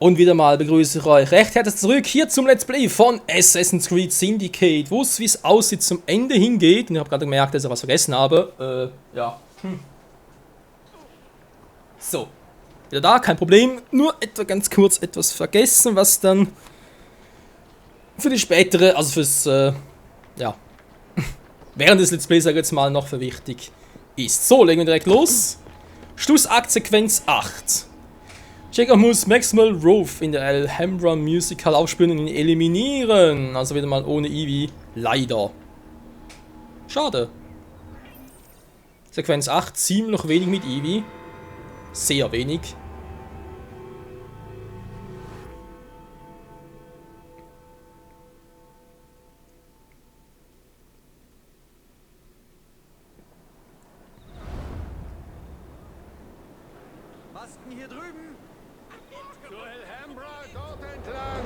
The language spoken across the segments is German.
Und wieder mal begrüße ich euch recht herzlich zurück hier zum Let's Play von Assassin's Creed Syndicate, wo es, wie es aussieht, zum Ende hingeht. Und ich habe gerade gemerkt, dass ich was vergessen habe. Ja. So. Wieder da, kein Problem. Nur etwa ganz kurz etwas vergessen, was dann für die spätere, also fürs, ja, während des Let's Plays, sage ich jetzt mal, noch für wichtig ist. So, legen wir direkt los. Schlussakt Sequenz 8. Jacob muss Maximal Rove in der Alhambra Musical aufspüren und ihn eliminieren. Also wieder mal ohne Ivy. Leider. Schade. Sequenz 8, ziemlich wenig mit Ivy. Sehr wenig. Masken hier drüben. Zur Alhambra, dort entlang.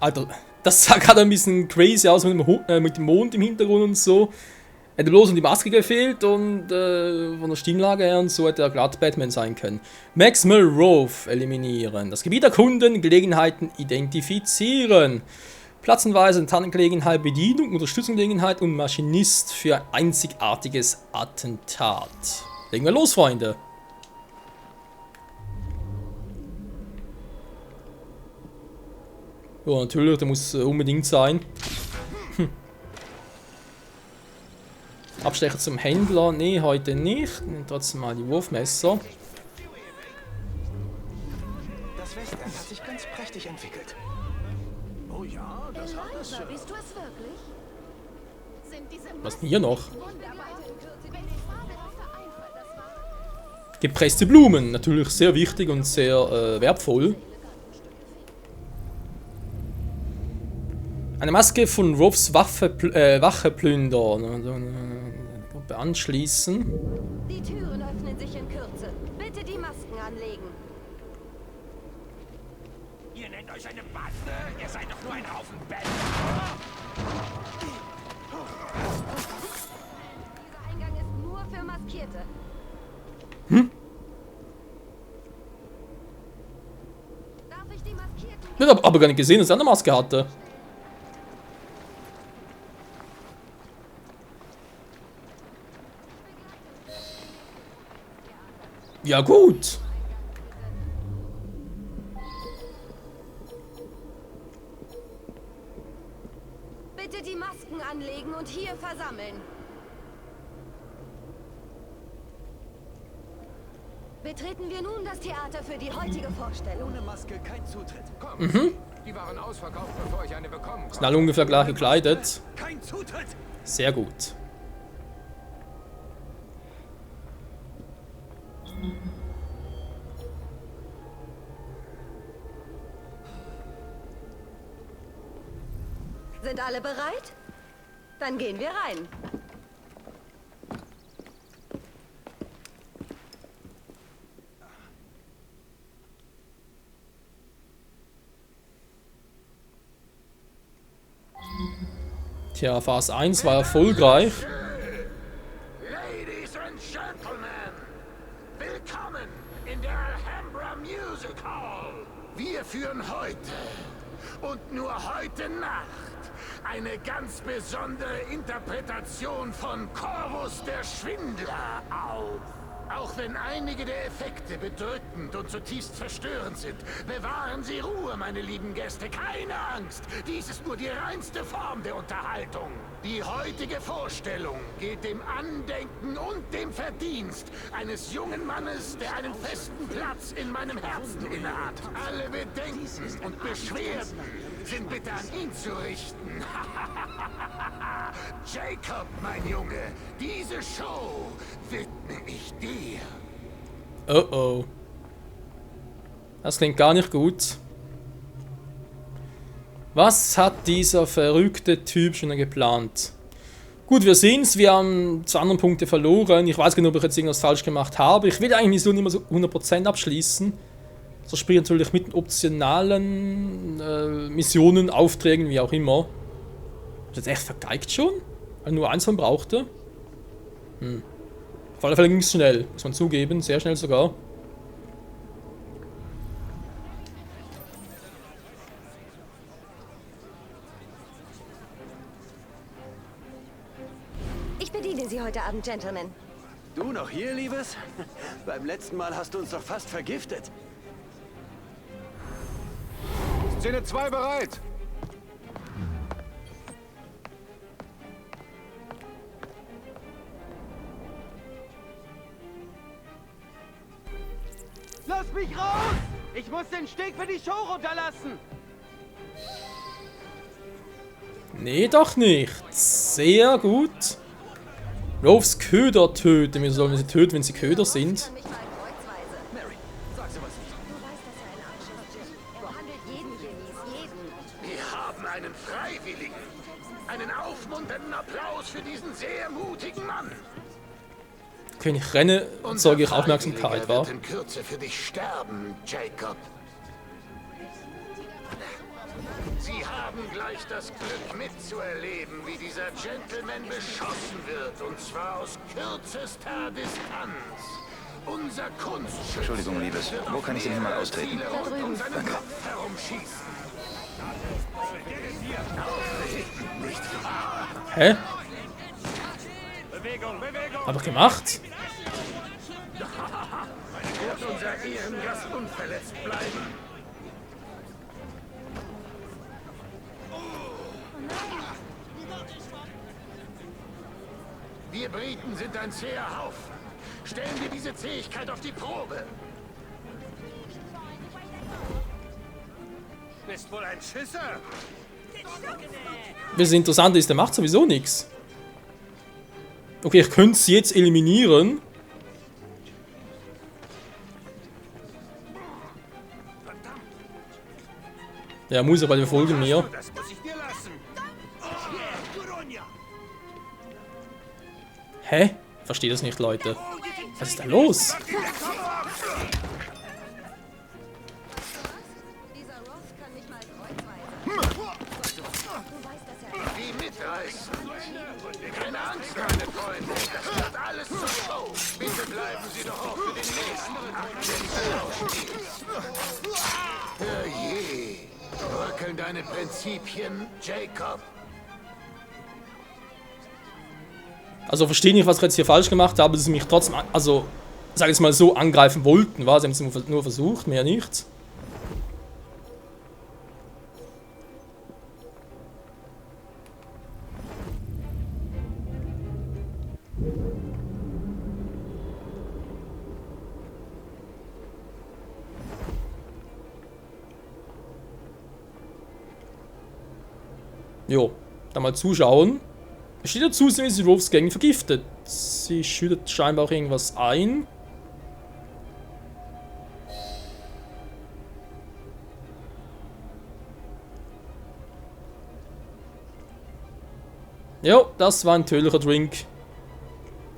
Alter, das sah gerade ein bisschen crazy aus mit dem Mond im Hintergrund und so. Hätte bloß um die Maske gefehlt und von der Stimmlage her und so hätte er glatt Batman sein können. Maximal Rove eliminieren. Das Gebiet erkunden, Gelegenheiten identifizieren. Platzenweise Tannengelegenheit, Bedienung, Unterstützungsgelegenheit und Maschinist für ein einzigartiges Attentat. Legen wir los, Freunde. Ja, natürlich, der muss unbedingt sein. Abstecher zum Händler, nee, heute nicht. Und trotzdem mal die Wurfmesser. Das Westend hat sich ganz prächtig entwickelt. Oh ja, das hat es. Bist du es wirklich? Sind diese Was ist denn hier noch? Wunderbar. Wenn die Farbe dafür einfällt, das war... Gepresste Blumen, natürlich sehr wichtig und sehr wertvoll. Eine Maske von Roves Wacheplünder. Gruppe anschließen. Die Türen öffnen sich in Kürze. Bitte die Masken anlegen. Ihr nennt euch eine Bande? Ihr seid doch nur ein Haufen Bänder. Dieser Eingang ist nur für Maskierte. Darf ich die Maskierten... Ich habe aber gar nicht gesehen, dass er eine Maske hatte. Ja gut. Bitte die Masken anlegen und hier versammeln. Betreten wir nun das Theater für die heutige Vorstellung. Ohne Maske kein Zutritt. Komm. Die waren ausverkauft, bevor ich eine bekommen Sind alle ungefähr gleich gekleidet. Kein Zutritt. Sehr gut. Sind alle bereit? Dann gehen wir rein. Tja, Phase 1 war erfolgreich. Ladies and Gentlemen, willkommen in der Alhambra Music Hall. Wir führen heute und nur heute Nacht eine ganz besondere Interpretation von Corvus der Schwindler auf. Auch wenn einige der Effekte bedrückend und zutiefst verstörend sind, bewahren Sie Ruhe, meine lieben Gäste. Keine Angst, dies ist nur die reinste Form der Unterhaltung. Die heutige Vorstellung geht dem Andenken und dem Verdienst eines jungen Mannes, der einen festen Platz in meinem Herzen innehat. Alle Bedenken und Beschwerden sind bitte an ihn zu richten. Jacob, mein Junge, diese Show widme ich dir. Oh oh. Das klingt gar nicht gut. Was hat dieser verrückte Typ schon geplant? Gut, wir sehen's, wir haben 2 andere Punkte verloren. Ich weiß gar nicht, ob ich jetzt irgendwas falsch gemacht habe. Ich will eigentlich so nicht mehr so 100% abschließen. Das spielt natürlich mit optionalen Missionen, Aufträgen, wie auch immer. Ist das echt vergeigt schon? Weil nur eins von brauchte? Auf alle Fälle ging es schnell, muss man zugeben, sehr schnell sogar. Ich bediene Sie heute Abend, Gentlemen. Du noch hier, Liebes? Beim letzten Mal hast du uns doch fast vergiftet. Szene 2 bereit. Lass mich raus! Ich muss den Steg für die Show runterlassen! Nee, doch nicht. Sehr gut. Rolfs Köder töten. Wir sollen sie töten, wenn sie Köder sind. Mich mal kreuzweise. Mary, sag sowas nicht. Du weißt, dass er ein Arschloch ist. Er behandelt jeden hier mies, jeden. Wir haben einen Freiwilligen. Einen aufmunternden Applaus für diesen sehr mutigen Mann. Okay, ich renne, erzeuge ich Unser Aufmerksamkeit, Freiwilliger wa? wird in Kürze für dich sterben, Jacob. Sie haben gleich das Glück mitzuerleben, wie dieser Gentleman beschossen wird, und zwar aus kürzester Distanz. Unser Kunstschütze. Entschuldigung, Liebes. wird Wo auf kann ich denn hier mal mehrere austreten? Ziele rund um seinen Kopf herumschießen. Nicht wahr? Hä? Hab ich gemacht? Wird unser Ehrengast unverletzt bleiben? Wir Briten sind ein zäher Haufen. Stellen wir diese Zähigkeit auf die Probe. Bist wohl ein Schisser. Was interessant ist, der macht sowieso nichts. Okay, ich könnte sie jetzt eliminieren. Ja, muss aber, die folgen mir. Das muss ich dir lassen. Hä? Verstehe das nicht, Leute. Was ist da los? Dieser Ross kann mich mal kreuzweise. Du weißt, dass er ein Die mitreißen. Keine Angst, meine Freunde. Das wird alles zur Show. Bitte bleiben Sie doch auch für den nächsten Akt des Schauspiels. Herrje. Bröckeln deine Prinzipien, Jacob? Also verstehe nicht, was ich jetzt hier falsch gemacht habe, dass sie mich trotzdem, also, sag ich mal so, angreifen wollten, war. Sie haben es nur versucht, mehr nicht. Jo, da mal zuschauen. Es steht dazu, sie ist Rolfs Gang vergiftet. Sie schüttet scheinbar auch irgendwas ein. Jo, das war ein tödlicher Drink.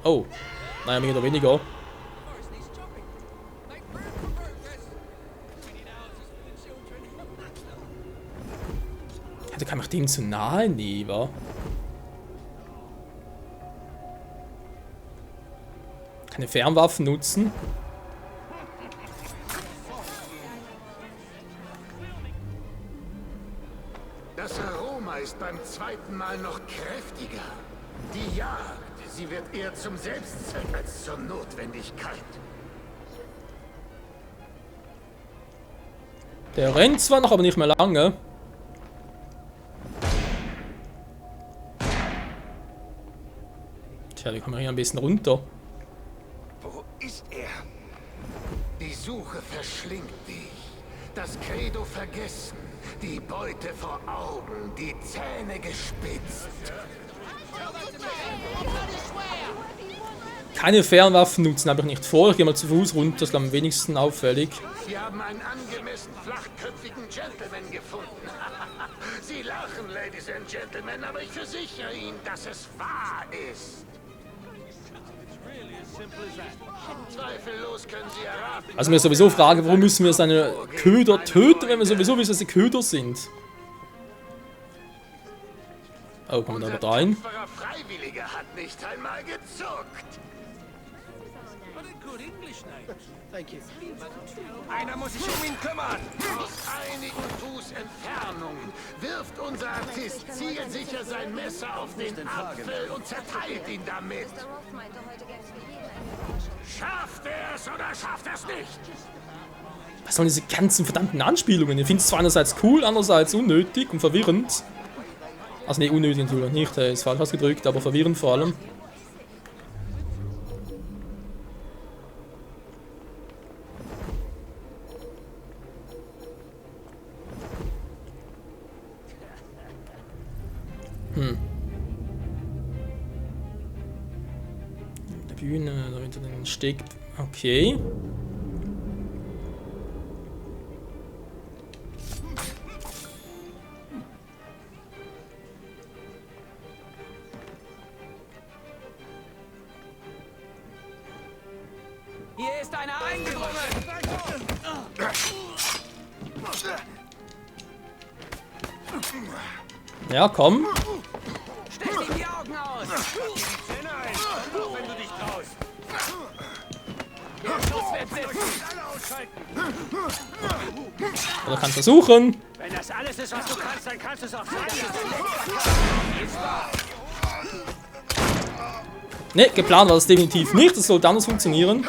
Oh, naja, mehr oder weniger. Da kann ich dem zu nahe nehmen, wa? Keine Fernwaffen nutzen. Das Aroma ist beim zweiten Mal noch kräftiger. Die Jagd, sie wird eher zum Selbstzweck als zur Notwendigkeit. Der rennt zwar noch, aber nicht mehr lange. Tja, wir kommen hier ein bisschen runter. Wo ist er? Die Suche verschlingt dich. Das Credo vergessen. Die Beute vor Augen. Die Zähne gespitzt. Keine Fernwaffen nutzen, habe ich nicht vor. Ich gehe mal zu Fuß runter, das ist am wenigsten auffällig. Sie haben einen angemessen flachköpfigen Gentleman gefunden. Sie lachen, Ladies and Gentlemen, aber ich versichere Ihnen, dass es wahr ist. Zweifellos können Sie erraten. Also mir sowieso fragen, warum müssen wir seine Köder töten, wenn wir sowieso wissen, dass sie Köder sind. Oh, kommen wir da rein? Unser Freiwilliger hat nicht einmal gezuckt. Einer muss sich um ihn kümmern. Aus einigen Fuß Entfernung wirft unser Artist zielsicher sein Messer auf den Apfel und zerteilt ihn damit. Mr. Roth meinte, heute gäb's für jeden eine Überraschung. Schafft er es oder schafft er es nicht? Was sollen diese ganzen verdammten Anspielungen? Ich finde es zwar einerseits cool, andererseits unnötig und verwirrend. Also ne, unnötig natürlich nicht, ist falsch ausgedrückt, aber verwirrend vor allem. Der Bühne, damit er den Steg... Okay. Hier ist einer eingedrungen! Ja, komm. Stech ihm die Augen aus! Zähne ein. Komm doch, wenn du dich traust. Der Schuss wird sitzen! Alle ausschalten. Oder kannst versuchen. Wenn das alles ist, was du kannst, dann kannst du es auch sein. Ne, geplant war das definitiv nicht. Das sollte anders funktionieren.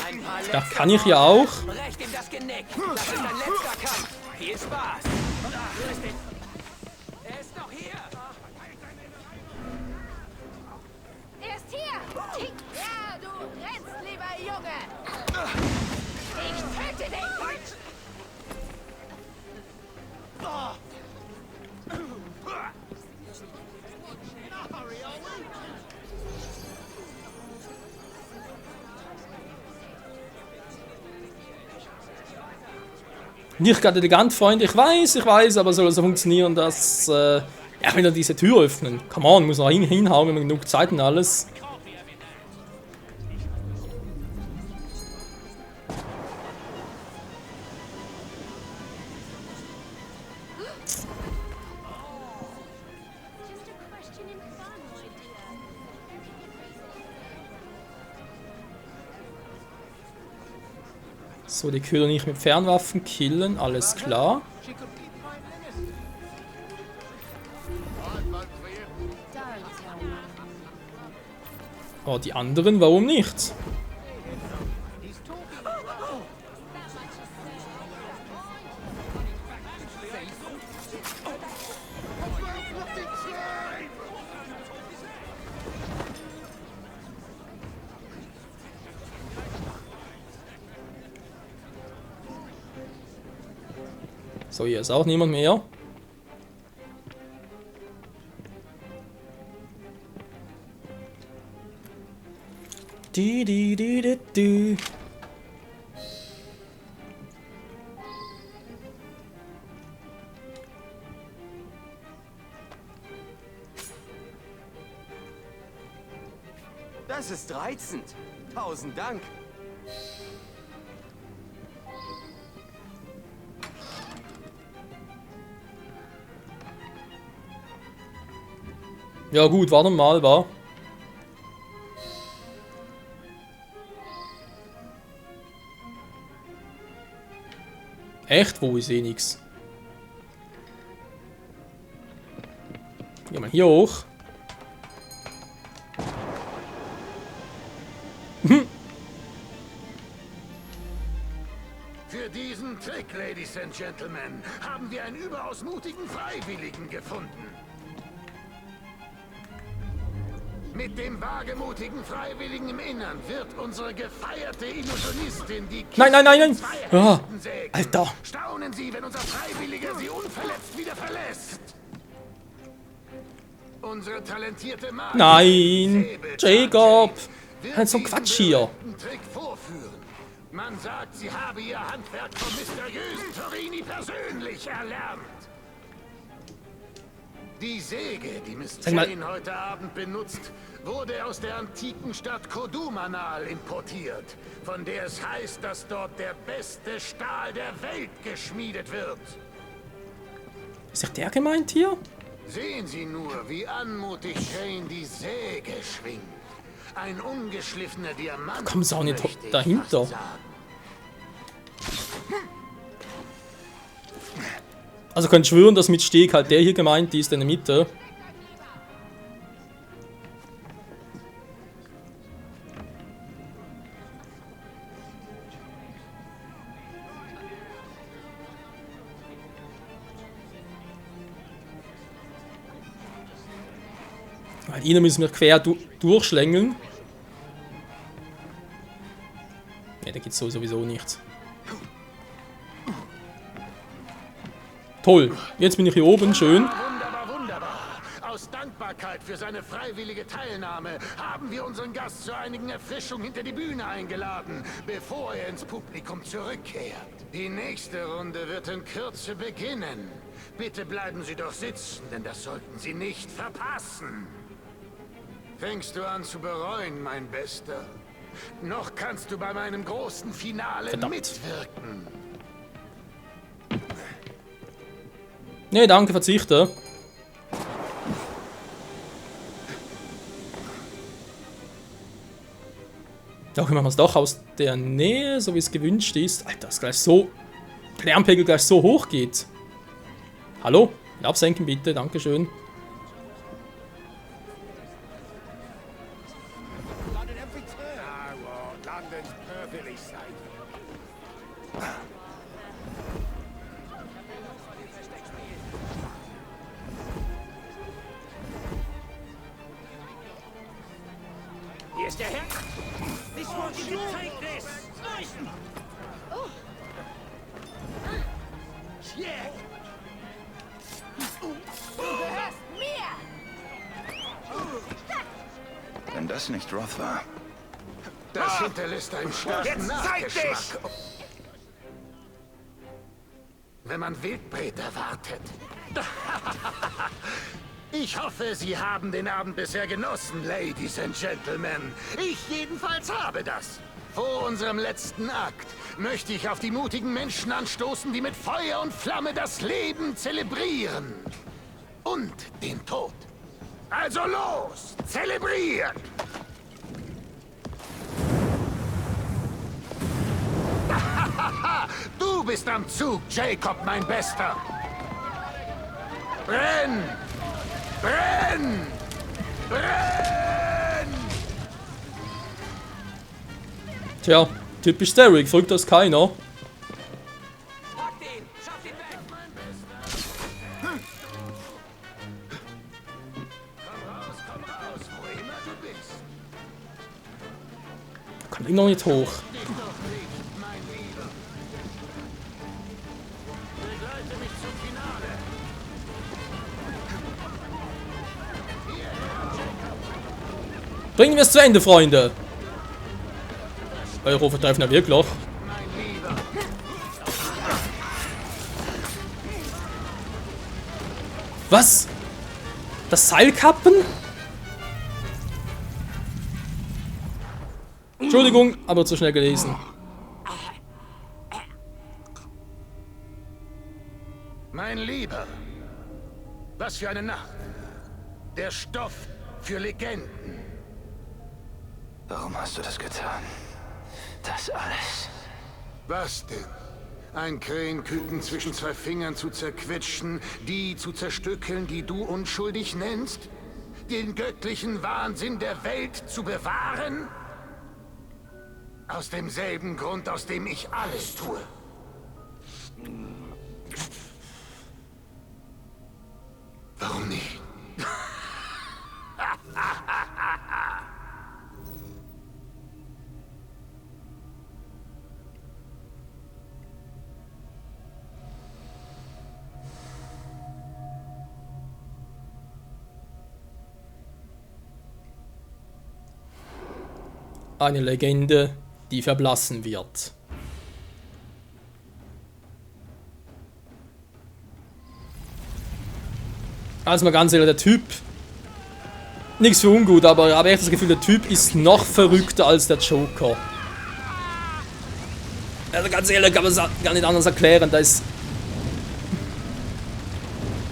Ein paar Da kann ich ja auch. Brecht ihm das Genick! Das ist dein letzter Kampf! Viel Spaß! Er ist noch hier! Er ist hier! Ja, du rennst, lieber Junge! Ich töte dich! Nicht gerade elegant, Freunde. Ich weiß, aber soll es so funktionieren, dass... ja, wenn er diese Tür öffnen. Come on, muss noch hinhauen, wenn man genug Zeit und alles. Just a question in fun, my dear. So, die Köder nicht mit Fernwaffen killen, alles klar. Aber die anderen, warum nicht? So, hier ist auch niemand mehr. Du. Das ist reizend. 1000 Dank. Ja gut, warte mal, war. Echt? Wo? Ich sehe nix. Geh mal hier hoch. Für diesen Trick, Ladies and Gentlemen, haben wir einen überaus mutigen Freiwilligen gefunden. Mit dem wagemutigen Freiwilligen im Innern wird unsere gefeierte Illusionistin die Kiste Nein. in zwei Ja, Hälften sägen. Alter. Staunen Sie, wenn unser Freiwilliger sie unverletzt wieder verlässt. Unsere talentierte Magierin Nein, Säbelzahn Jacob. wird Halt so diesen Quatsch hier. berühmten Trick vorführen. Man sagt, sie habe ihr Handwerk vom mysteriösen Torini persönlich erlernt. Die Säge, die Miss Jane heute Abend benutzt, wurde aus der antiken Stadt Kodumanal importiert, von der es heißt, dass dort der beste Stahl der Welt geschmiedet wird. Ist doch der gemeint hier? Sehen Sie nur, wie anmutig Jane die Säge schwingt. Ein ungeschliffener Diamant. Komm, ist auch nicht möchte ich dahinter. fast sagen. Also könnt schwören, dass mit Steg halt der hier gemeint ist in der Mitte. Weil ihnen müssen wir quer durchschlängeln. Ne, da gibt's sowieso nichts. Toll, jetzt bin ich hier oben, schön. Wunderbar, wunderbar. Aus Dankbarkeit für seine freiwillige Teilnahme haben wir unseren Gast zur einigen Erfrischung hinter die Bühne eingeladen, bevor er ins Publikum zurückkehrt. Die nächste Runde wird in Kürze beginnen. Bitte bleiben Sie doch sitzen, denn das sollten Sie nicht verpassen. Fängst du an zu bereuen, mein Bester? Noch kannst du bei meinem großen Finale mitwirken. Ne, danke, verzichte. Ja, können wir es doch aus der Nähe, so wie es gewünscht ist. Alter, dass gleich so der Lärmpegel gleich so hoch geht. Hallo? Absenken bitte, dankeschön. Hier ist der Herr. This one, you take this. Yeah. Du gehörst mir! Wenn das nicht Roth war. Das hinterlässt einen starken Jetzt zeig Nachgeschmack. Wenn man Wildbret erwartet. Ich hoffe, Sie haben den Abend bisher genossen, Ladies and Gentlemen. Ich jedenfalls habe das. Vor unserem letzten Akt möchte ich auf die mutigen Menschen anstoßen, die mit Feuer und Flamme das Leben zelebrieren. Und den Tod. Also los, zelebriert! Du bist am Zug, Jacob, mein Bester. Brenn! Brenn! Brenn! Tja, typisch Derek, folgt das keiner. Packt ihn! Schafft ihn weg! Komm raus, wo immer du bist. Kommt immer noch nicht hoch. Dich doch nicht, mein Lieber. Begleite mich zum Finale. Bringen wir es zu Ende, Freunde. Eure vertreffen ja wirklich. Mein Lieber. Was? Das Seilkappen? Entschuldigung, aber zu schnell gelesen. Mein Lieber. Was für eine Nacht. Der Stoff für Legenden. Warum hast du das getan? Das alles. Was denn? Ein Krähenküken zwischen zwei Fingern zu zerquetschen, die zu zerstückeln, die du unschuldig nennst? Den göttlichen Wahnsinn der Welt zu bewahren? Aus demselben Grund, aus dem ich alles tue. Warum nicht? Eine Legende, die verblassen wird. Also mal ganz ehrlich, der Typ... Nichts für ungut, aber ich habe echt das Gefühl, der Typ ist noch verrückter als der Joker. Also ganz ehrlich, kann man es gar nicht anders erklären, da ist...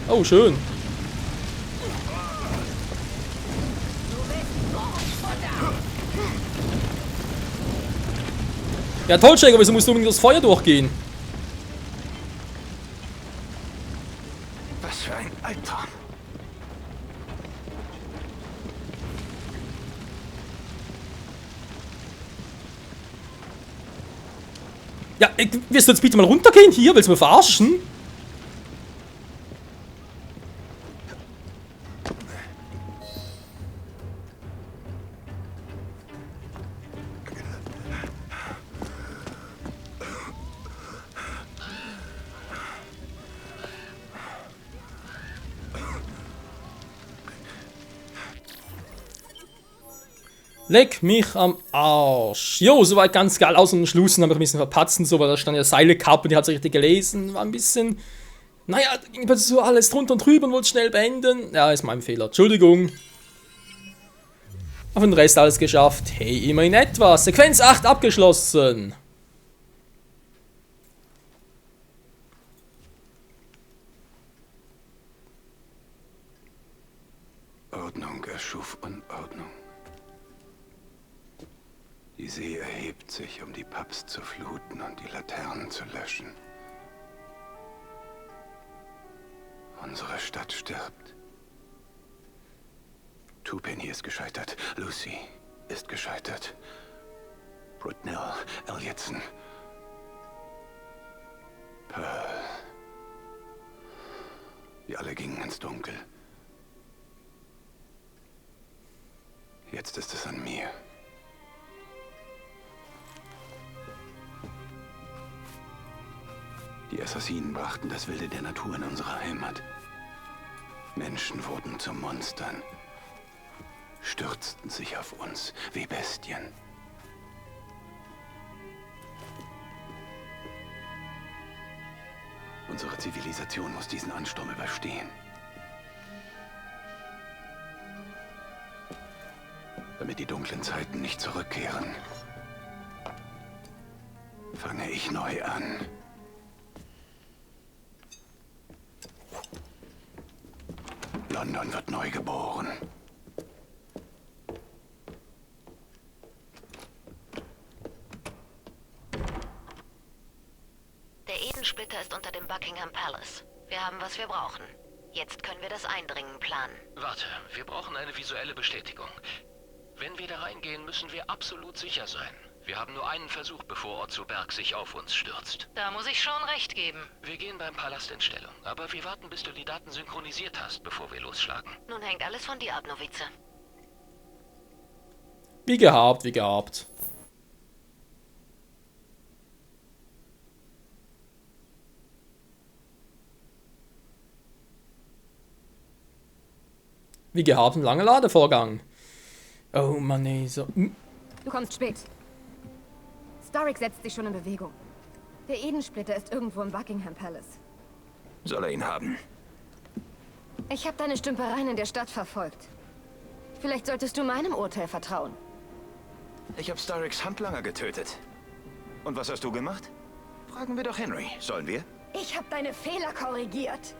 Oh, schön. Ja toll, Jäger, wieso musst du unbedingt das Feuer durchgehen? Was für ein Albtraum. Ja, wirst du jetzt bitte mal runtergehen hier? Willst du mir verarschen? Leck mich am Arsch. Jo, soweit ganz geil. Außer den Schluss habe ich ein bisschen verpatzt und so, weil da stand ja Seile Cup und die hat es richtig gelesen. War ein bisschen... Naja, ging so alles drunter und drüber und wollte schnell beenden. Ja, ist mein Fehler. Entschuldigung. Auf den Rest alles geschafft. Hey, immerhin etwas. Sequenz 8 abgeschlossen. Ordnung erschuf Unordnung. Die See erhebt sich, um die Pubs zu fluten und die Laternen zu löschen. Unsere Stadt stirbt. Twopenny ist gescheitert. Lucy ist gescheitert. Brutnell, Elliotson. Pearl. Wir alle gingen ins Dunkel. Jetzt ist es an mir. Die Assassinen brachten das Wilde der Natur in unsere Heimat. Menschen wurden zu Monstern, stürzten sich auf uns wie Bestien. Unsere Zivilisation muss diesen Ansturm überstehen. Damit die dunklen Zeiten nicht zurückkehren, fange ich neu an. London wird neu geboren. Der Edensplitter ist unter dem Buckingham Palace. Wir haben, was wir brauchen. Jetzt können wir das Eindringen planen. Warte, wir brauchen eine visuelle Bestätigung. Wenn wir da reingehen, müssen wir absolut sicher sein. Wir haben nur einen Versuch, bevor Otto Berg sich auf uns stürzt. Da muss ich schon recht geben. Wir gehen beim Palast in Stellung, aber wir warten, bis du die Daten synchronisiert hast, bevor wir losschlagen. Nun hängt alles von dir ab, Novize. Wie gehabt, wie gehabt. Wie gehabt, ein langer Ladevorgang. Oh Mann, ey, so... Du kommst spät. Starrick setzt sich schon in Bewegung. Der Edensplitter ist irgendwo im Buckingham Palace. Soll er ihn haben? Ich habe deine Stümpereien in der Stadt verfolgt. Vielleicht solltest du meinem Urteil vertrauen. Ich habe Starricks Handlanger getötet. Und was hast du gemacht? Fragen wir doch Henry. Sollen wir? Ich habe deine Fehler korrigiert.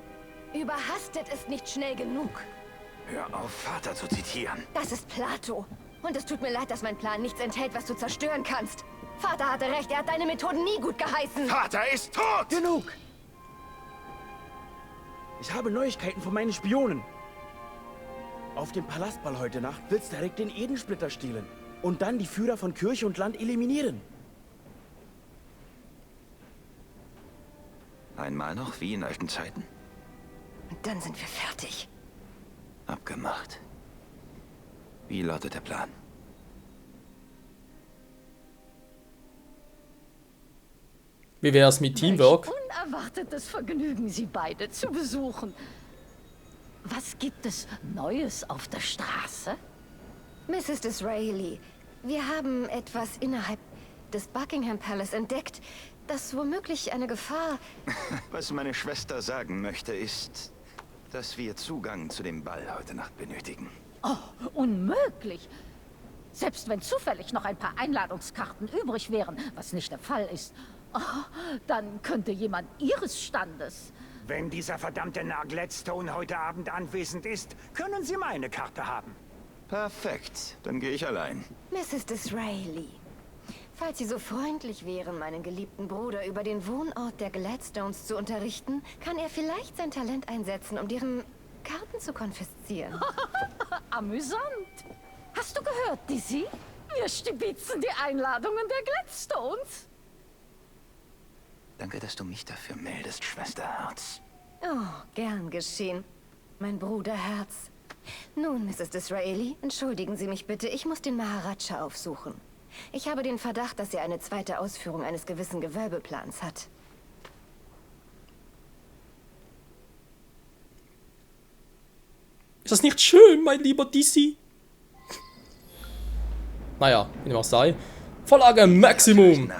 Überhastet ist nicht schnell genug. Hör auf, Vater zu zitieren. Das ist Plato. Und es tut mir leid, dass mein Plan nichts enthält, was du zerstören kannst. Vater hatte recht, er hat deine Methoden nie gut geheißen. Vater ist tot! Genug! Ich habe Neuigkeiten von meinen Spionen. Auf dem Palastball heute Nacht will Starrick den Edensplitter stehlen und dann die Führer von Kirche und Land eliminieren. Einmal noch, wie in alten Zeiten. Und dann sind wir fertig. Abgemacht. Wie lautet der Plan? Wie wär's mit Teamwork? Unerwartetes Vergnügen, Sie beide zu besuchen. Was gibt es Neues auf der Straße? Mrs. Disraeli, wir haben etwas innerhalb des Buckingham Palace entdeckt, das womöglich eine Gefahr... Was meine Schwester sagen möchte, ist... dass wir Zugang zu dem Ball heute Nacht benötigen. Oh, unmöglich. Selbst wenn zufällig noch ein paar Einladungskarten übrig wären, was nicht der Fall ist, oh, dann könnte jemand Ihres Standes... Wenn dieser verdammte Narr Gladstone heute Abend anwesend ist, können Sie meine Karte haben. Perfekt, dann gehe ich allein. Mrs. Disraeli, falls Sie so freundlich wären, meinen geliebten Bruder über den Wohnort der Gladstones zu unterrichten, kann er vielleicht sein Talent einsetzen, um deren Karten zu konfiszieren. Amüsant. Hast du gehört, Dizzy? Wir stibitzen die Einladungen der Gladstones. Danke, dass du mich dafür meldest, Schwesterherz. Oh, gern geschehen, mein Bruderherz. Nun, Mrs. Disraeli, entschuldigen Sie mich bitte, ich muss den Maharaja aufsuchen. Ich habe den Verdacht, dass er eine zweite Ausführung eines gewissen Gewölbeplans hat. Ist das nicht schön, mein lieber Dizzy? Naja, wie dem auch sei. Vorlage Maximum.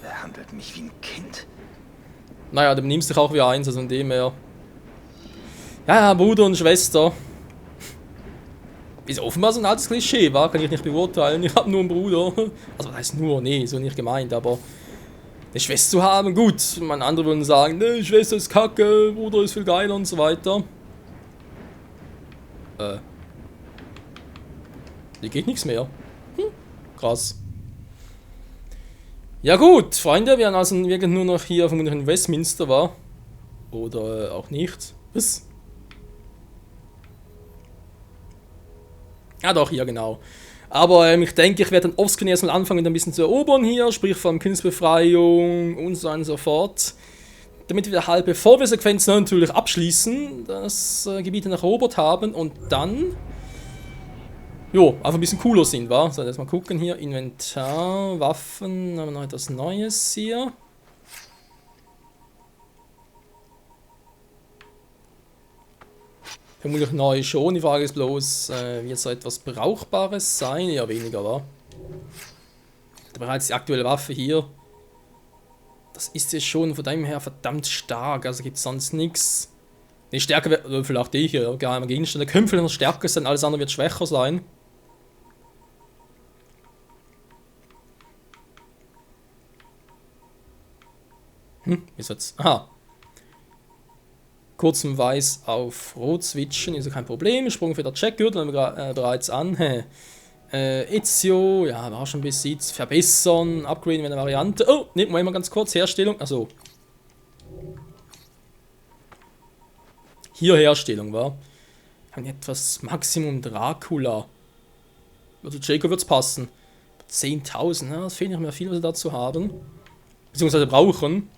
Er handelt mich wie ein Kind. Naja, du nimmst dich auch wie eins, also in dem her. Ja, Bruder und Schwester. Ist offenbar so ein altes Klischee, war? Kann ich nicht beurteilen. Ich habe nur einen Bruder. Also, was heißt nur? Nee, so nicht gemeint, aber... Eine Schwester zu haben, gut. Meine andere würden sagen, ne, Schwester ist kacke, Bruder ist viel geiler und so weiter. Hier geht nichts mehr. Krass. Ja gut, Freunde, wir haben also wirklich nur noch hier vermutlich in Westminster, war. Oder auch nicht. Was? Ja doch, hier genau. Aber ich denke, ich werde dann offscreen erstmal anfangen, ein bisschen zu erobern hier, sprich vor allem Kindsbefreiung und so weiter und so fort. Damit wir halt, bevor wir Sequenz 9 natürlich abschließen, das Gebiet dann erobert haben und dann... Jo, einfach ein bisschen cooler sind, wa? So, jetzt mal gucken hier. Inventar, Waffen, haben wir noch etwas Neues hier. Vermutlich neu schon. Die Frage ist bloß, wird so etwas Brauchbares sein? Ja, weniger, wa? Bereits die aktuelle Waffe hier. Das ist ja schon von dem her verdammt stark. Also gibt es sonst nichts. Die Stärke wird, vielleicht die hier, geheime Gegenstände, können vielleicht noch stärker sein, alles andere wird schwächer sein. Ist jetzt. Aha. Kurzem Weiß auf Rot switchen, ist ja kein Problem. Sprung für der Checkgürtel, haben wir bereits an. Ezio, ja, war schon Besitz. Verbessern, upgraden wäre eine Variante. Oh, nehmen wir mal ganz kurz. Herstellung, also. Hier Herstellung, war. Haben etwas Maximum Dracula. Also Jacob wird es passen. 10.000, ja, das fehlt nicht mehr viel, was wir dazu haben. Beziehungsweise brauchen.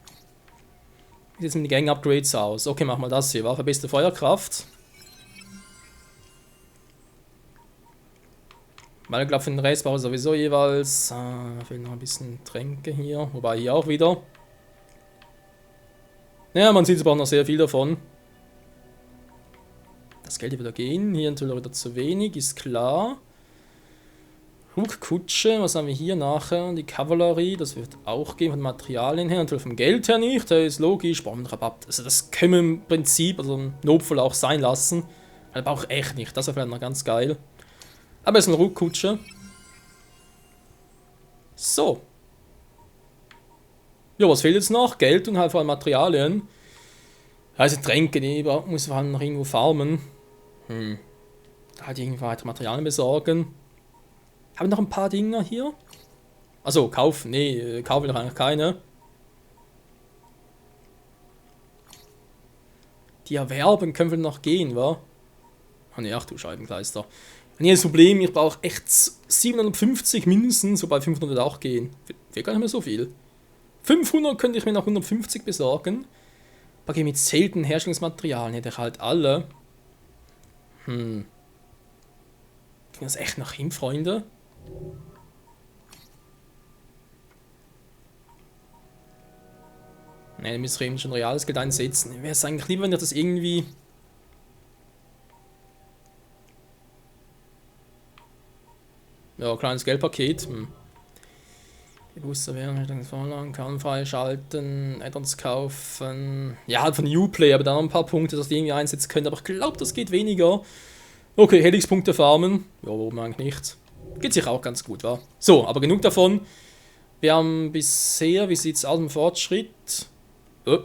Wie sieht es mit den Gang-Upgrades aus? Okay, machen wir das hier. Waffe beste Feuerkraft. Weil ich glaube, für den Rest brauche ich sowieso jeweils. Fehlen noch ein bisschen Tränke hier. Wobei hier auch wieder. Ja, man sieht, es braucht noch sehr viel davon. Das Geld wieder gehen. Hier natürlich wieder zu wenig, ist klar. Kutsche, was haben wir hier nachher? Die Kavallerie, das wird auch gehen von Materialien her, natürlich vom Geld her nicht, das ist logisch, brauchen wir Rabatt. Also das können wir im Prinzip, also im Notfall auch sein lassen. Aber brauche ich echt nicht, das wäre vielleicht noch ganz geil. Aber es ist eine Ruckkutsche. So. Ja, was fehlt jetzt noch? Geld und halt vor allem Materialien. Also Tränke, die muss vor allem noch irgendwo farmen. Halt irgendwie weitere Materialien besorgen. Haben wir noch ein paar Dinger hier? Also kaufen, nee, kaufen wir noch eigentlich keine. Die erwerben können wir noch gehen, wa? Ah ne, ach du Scheibenkleister. Und hier ist das Problem, ich brauche echt 750 mindestens, wobei 500 auch gehen. Wäre gar nicht mehr so viel. 500 könnte ich mir noch 150 besorgen. Aber mit seltenen Herstellungsmaterialien hätte ich halt alle. Kriegen wir das echt noch hin, Freunde? Ne, dann müssen wir eben schon reales Geld einsetzen. Wäre es eigentlich lieber, wenn ich das irgendwie... Ja, kleines Geldpaket. Bewusster werden, Vorlagen, kann freischalten, Add-ons kaufen. Ja, halt von Uplay, aber da noch ein paar Punkte, dass die irgendwie einsetzen können, aber ich glaube, das geht weniger. Okay, Helix-Punkte farmen. Ja, warum eigentlich nicht? Geht sich auch ganz gut, wa? So, aber genug davon. Wir haben bisher, wie sieht es aus im Fortschritt? Oh.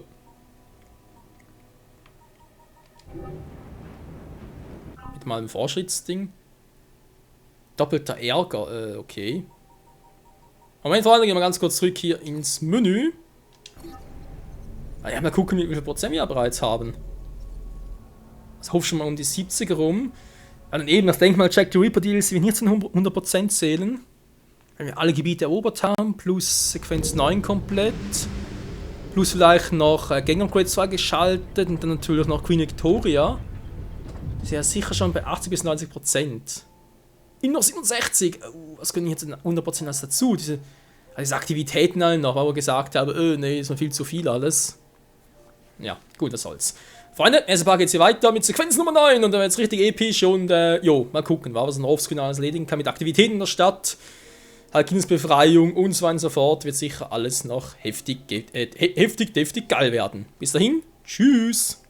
Mit mal einem Fortschrittsding. Doppelter Ärger, okay. Moment, Freunde, gehen wir ganz kurz zurück hier ins Menü. Ja, mal gucken, wie viel Prozent wir bereits haben. Das hoffe ich schon mal um die 70er rum. Dann eben das Denkmal Jack the Ripper DLC wir nicht zu 100% zählen. Wenn wir alle Gebiete erobert haben, plus Sequenz 9 komplett. Plus vielleicht noch Gang Upgrade 2 geschaltet und dann natürlich noch Queen Victoria. Das ist ja sicher schon bei 80 bis 90%. Immer noch 67. Oh, was können jetzt 100% alles dazu? Diese Aktivitäten allen noch, weil wir gesagt haben, nee, ist noch viel zu viel alles. Ja, gut, das soll's. Freunde, erste Part geht's hier weiter mit Sequenz Nummer 9 und dann wird's richtig episch und jo, mal gucken, was noch offscreen alles erledigen kann mit Aktivitäten in der Stadt, Halkinsbefreiung und so weiter und so fort, wird sicher alles noch heftig, deftig geil werden. Bis dahin, tschüss!